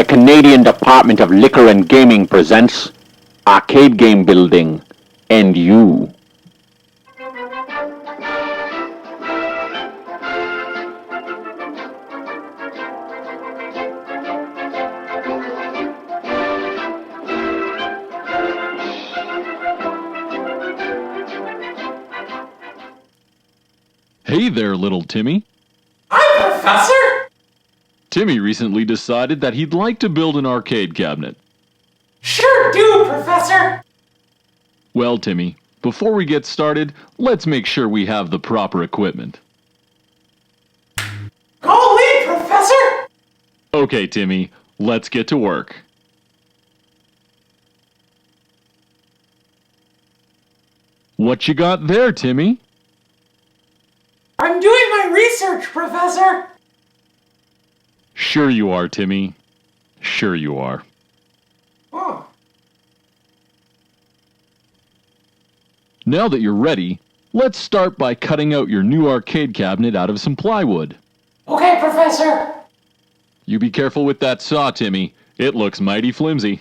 Canadian Department of Liquor and Gaming presents Arcade Game Building and You. Hey there, little Timmy. Hi, Professor! Timmy recently decided that he'd like to build an arcade cabinet. Sure do, Professor! Well, Timmy, before we get started, let's make sure we have the proper equipment. Go lead, Professor! Okay, Timmy, let's get to work. What you got there, Timmy? I'm doing my research, Professor! Sure you are, Timmy. Sure you are. Oh. Now that you're ready, let's start by cutting out your new arcade cabinet out of some plywood. Okay, Professor! You be careful with that saw, Timmy. It looks mighty flimsy.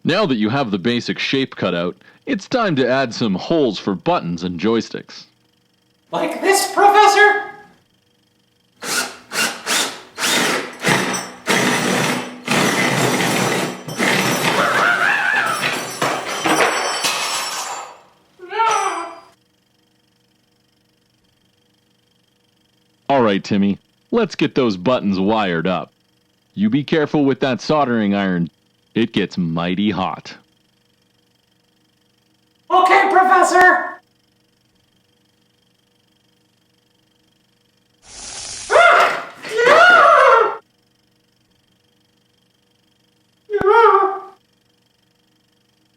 Now that you have the basic shape cut out, it's time to add some holes for buttons and joysticks. Like this, Professor? Alright, Timmy, let's get those buttons wired up. You be careful with that soldering iron. It gets mighty hot. Okay, Professor!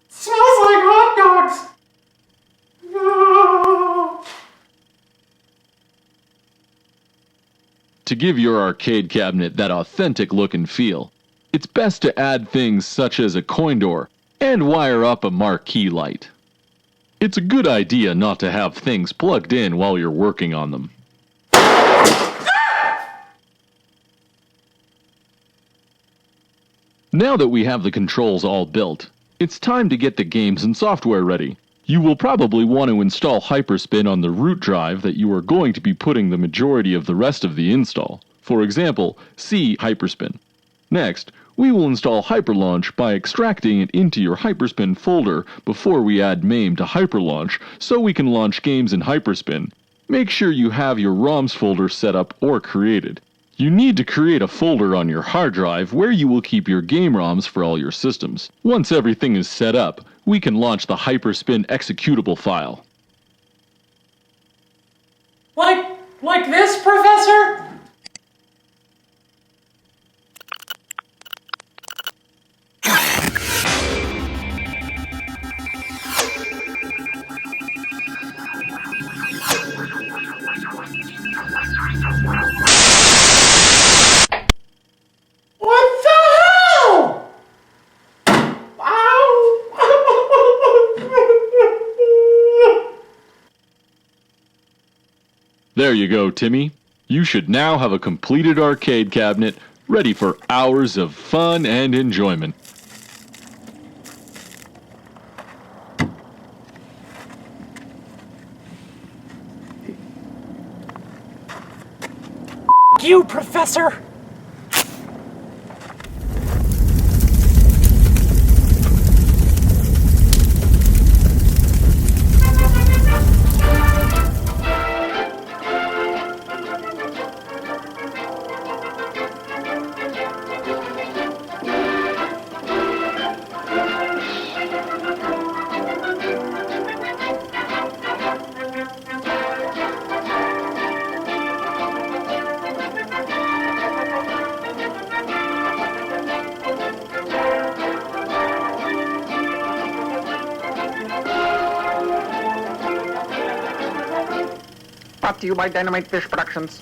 Smells like hot dogs! To give your arcade cabinet that authentic look and feel, it's best to add things such as a coin door and wire up a marquee light. It's a good idea not to have things plugged in while you're working on them. Now that we have the controls all built, it's time to get the games and software ready. You will probably want to install Hyperspin on the root drive that you are going to be putting the majority of the rest of the install. For example, C Hyperspin. Next, we will install Hyperlaunch by extracting it into your Hyperspin folder before we add MAME to Hyperlaunch so we can launch games in Hyperspin. Make sure you have your ROMs folder set up or created. You need to create a folder on your hard drive where you will keep your game ROMs for all your systems. Once everything is set up, we can launch the Hyperspin executable file. Like this, Professor? What the hell? Ow! There you go, Timmy. You should now have a completed arcade cabinet ready for hours of fun and enjoyment. You, Professor! Brought to you by Dynamite Fish Productions.